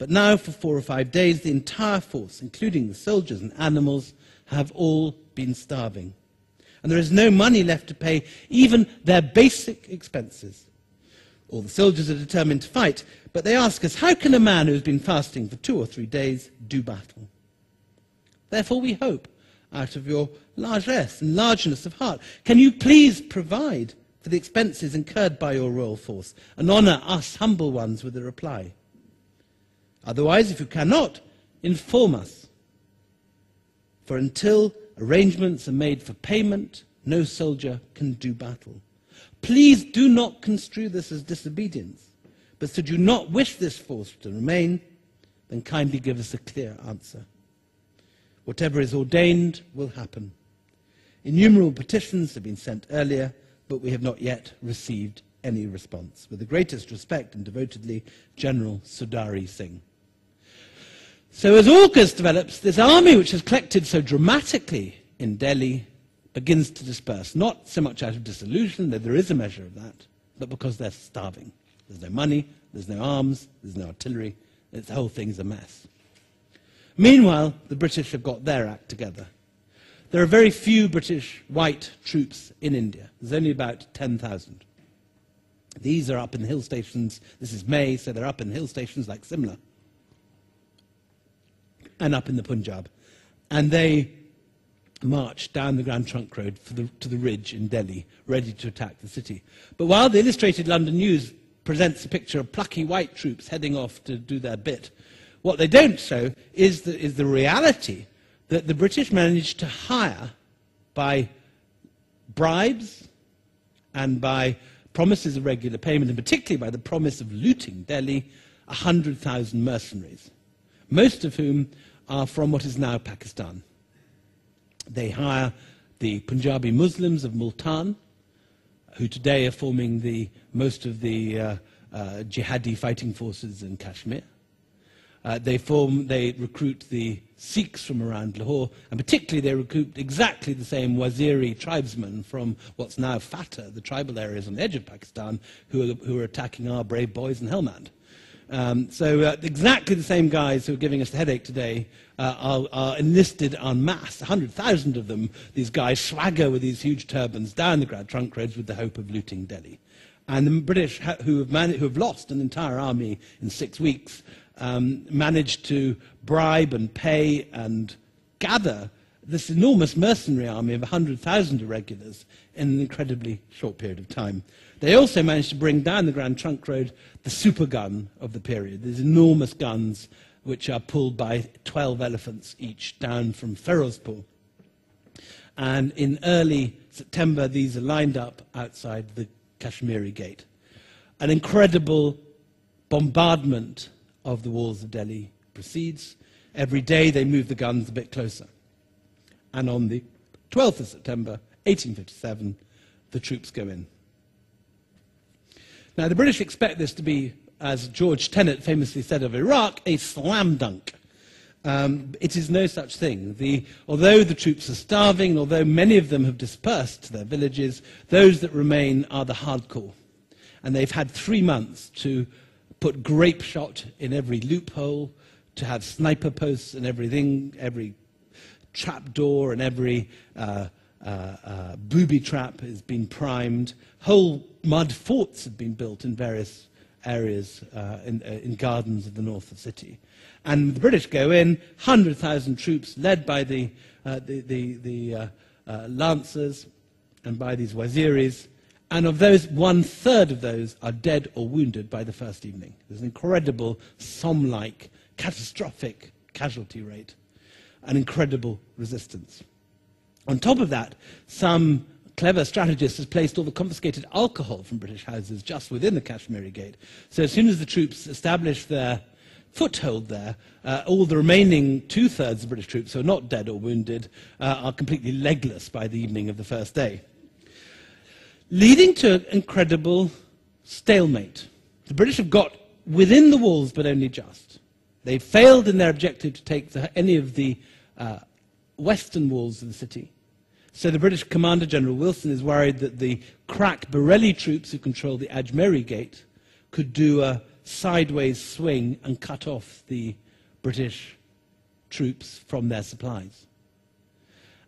But now, for 4 or 5 days, the entire force, including the soldiers and animals, have all been starving. And there is no money left to pay even their basic expenses. All the soldiers are determined to fight, but they ask us, how can a man who has been fasting for 2 or 3 days do battle? Therefore we hope, out of your largesse and largeness of heart, can you please provide for the expenses incurred by your royal force, and honour us humble ones with a reply. Otherwise, if you cannot, inform us. For until arrangements are made for payment, no soldier can do battle. Please do not construe this as disobedience, but should you not wish this force to remain, then kindly give us a clear answer. Whatever is ordained will happen. Innumerable petitions have been sent earlier, but we have not yet received any response. With the greatest respect and devotedly, General Sudari Singh. So as August develops, this army which has collected so dramatically in Delhi begins to disperse, not so much out of disillusion, though there is a measure of that, but because they're starving. There's no money, there's no arms, there's no artillery, the whole thing's a mess. Meanwhile, the British have got their act together. There are very few British white troops in India. There's only about 10,000. These are up in the hill stations. This is May, so they're up in hill stations like Simla and up in the Punjab. And they march down the Grand Trunk Road to the ridge in Delhi, ready to attack the city. But while the Illustrated London News presents a picture of plucky white troops heading off to do their bit, what they don't show is the reality that the British managed to hire, by bribes and by promises of regular payment, and particularly by the promise of looting Delhi, 100,000 mercenaries, most of whom are from what is now Pakistan. They hire the Punjabi Muslims of Multan, who today are forming most of the jihadi fighting forces in Kashmir. They recruit the Sikhs from around Lahore, and particularly they recruit exactly the same Waziri tribesmen from what's now FATA, the tribal areas on the edge of Pakistan, who are attacking our brave boys in Helmand. So exactly the same guys who are giving us the headache today are enlisted en masse, 100,000 of them. These guys swagger with these huge turbans down the Grand Trunk Roads with the hope of looting Delhi. And the British, who have lost an entire army in 6 weeks, managed to bribe and pay and gather this enormous mercenary army of 100,000 irregulars in an incredibly short period of time. They also managed to bring down the Grand Trunk Road the super gun of the period, these enormous guns which are pulled by 12 elephants each down from Ferozpur. And in early September, these are lined up outside the Kashmiri Gate. An incredible bombardment of the walls of Delhi proceeds. Every day they move the guns a bit closer. And on the 12th of September, 1857, the troops go in. Now, the British expect this to be, as George Tenet famously said of Iraq, a slam dunk. It is no such thing. Although the troops are starving, and although many of them have dispersed to their villages, those that remain are the hardcore. And they've had 3 months to put grape shot in every loophole, to have sniper posts and everything, every trap door and every booby trap has been primed. Whole mud forts have been built in various areas in gardens of the north of the city. And the British go in, 100,000 troops led by the Lancers and by these Waziris. And of those, 1/3 of those are dead or wounded by the first evening. There's an incredible Somme-like, catastrophic casualty rate, an incredible resistance. On top of that, some clever strategist has placed all the confiscated alcohol from British houses just within the Kashmiri Gate. So as soon as the troops establish their foothold there, all the remaining 2/3 of British troops who are not dead or wounded are completely legless by the evening of the first day, leading to an incredible stalemate. The British have got within the walls, but only just. They failed in their objective to take any of the western walls of the city. So the British Commander, General Wilson, is worried that the crack Borelli troops who control the Ajmeri Gate could do a sideways swing and cut off the British troops from their supplies.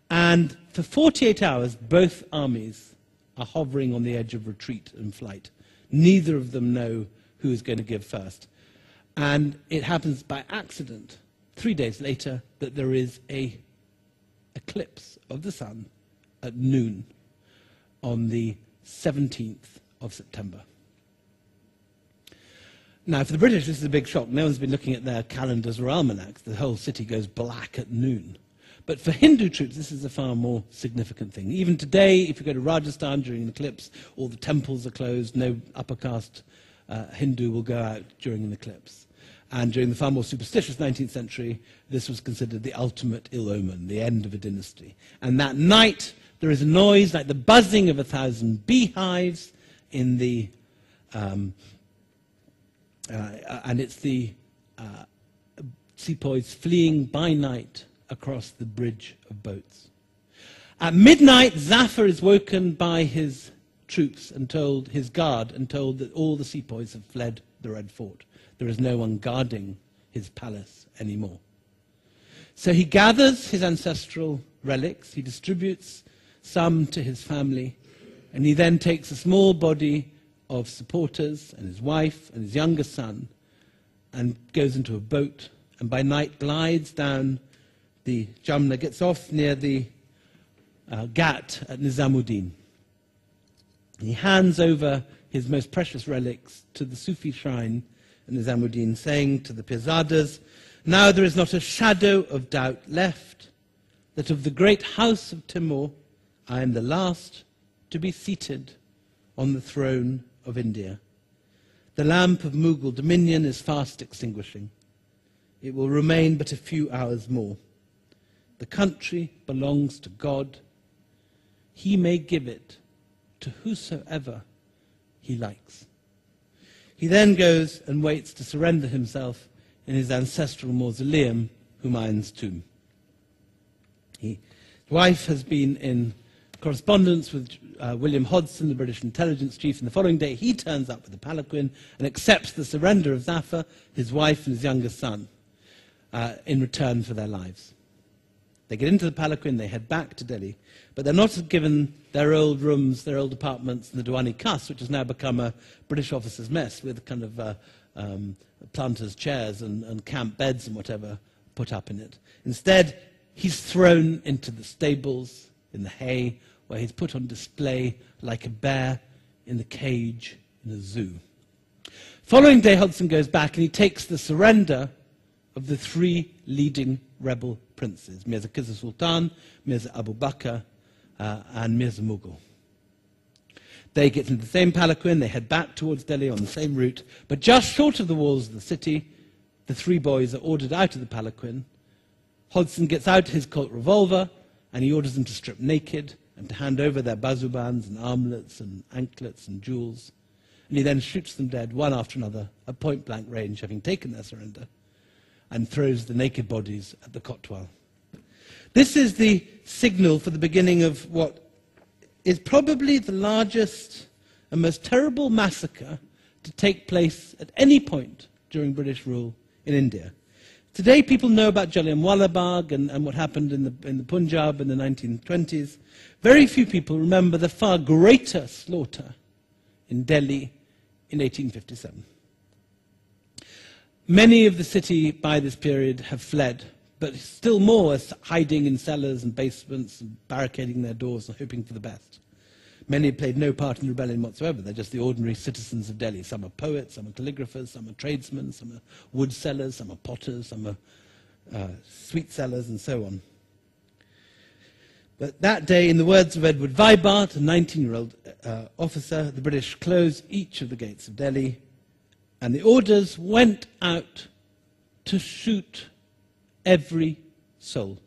And for 48 hours, both armies are hovering on the edge of retreat and flight. Neither of them know who is going to give first. And it happens by accident, 3 days later, that there is an eclipse of the sun at noon on the 17th of September. Now, for the British, this is a big shock. No one's been looking at their calendars or almanacs. The whole city goes black at noon. But for Hindu troops, this is a far more significant thing. Even today, if you go to Rajasthan during an eclipse, all the temples are closed. No upper caste Hindu will go out during an eclipse. And during the far more superstitious 19th century, this was considered the ultimate ill omen, the end of a dynasty. And that night, there is a noise like the buzzing of 1,000 beehives in the... and it's the sepoys fleeing by night across the bridge of boats. At midnight, Zafar is woken by his troops and told, his guard, and told that all the sepoys have fled the Red Fort. There is no one guarding his palace anymore. So he gathers his ancestral relics, he distributes some to his family, and he then takes a small body of supporters and his wife and his younger son and goes into a boat and by night glides down the Jamna, gets off near the Ghat at Nizamuddin. He hands over his most precious relics to the Sufi shrine at Nizamuddin, saying to the Pirzadas, "Now there is not a shadow of doubt left that of the great house of Timur, I am the last to be seated on the throne of India. The lamp of Mughal dominion is fast extinguishing. It will remain but a few hours more. The country belongs to God. He may give it to whosoever he likes." He then goes and waits to surrender himself in his ancestral mausoleum, Humayun's tomb. His wife has been in correspondence with William Hodgson, the British intelligence chief, and the following day he turns up with a palanquin and accepts the surrender of Zafar, his wife and his younger son, in return for their lives. They get into the palanquin, they head back to Delhi, but they're not given their old rooms, their old apartments in the Diwani Khas, which has now become a British officers' mess with kind of planters' chairs and camp beds and whatever put up in it. Instead, he's thrown into the stables in the hay, where he's put on display like a bear in the cage in a zoo. Following day, Hodgson goes back and he takes the surrender of the three leading rebel princes, Mirza Qisr Sultan, Mirza Abu Bakr, and Mirza Mughal. They get into the same palanquin, they head back towards Delhi on the same route, but just short of the walls of the city, the three boys are ordered out of the palanquin. Hodgson gets out his Colt revolver, and he orders them to strip naked and to hand over their bazubans and armlets and anklets and jewels. And he then shoots them dead, one after another, at point-blank range, having taken their surrender, and throws the naked bodies at the Kotwal. This is the signal for the beginning of what is probably the largest and most terrible massacre to take place at any point during British rule in India. Today, people know about Jallianwala Bagh and what happened in the Punjab in the 1920s. Very few people remember the far greater slaughter in Delhi in 1857. Many of the city by this period have fled, but still more are hiding in cellars and basements and barricading their doors and hoping for the best. Many have played no part in the rebellion whatsoever. They're just the ordinary citizens of Delhi. Some are poets, some are calligraphers, some are tradesmen, some are wood sellers, some are potters, some are sweet sellers, and so on. But that day, in the words of Edward Vibart, a 19-year-old officer, the British closed each of the gates of Delhi, and the orders went out to shoot every soul.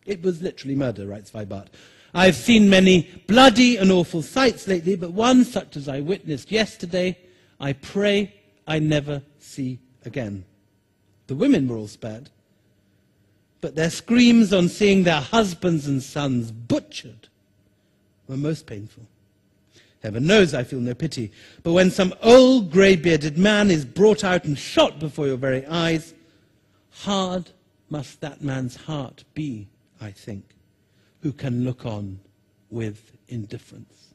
It was literally murder, writes Vibart. I've seen many bloody and awful sights lately, but one such as I witnessed yesterday, I pray I never see again. The women were all spared, but their screams on seeing their husbands and sons butchered were most painful. Heaven knows I feel no pity. But when some old grey-bearded man is brought out and shot before your very eyes, hard must that man's heart be, I think, who can look on with indifference.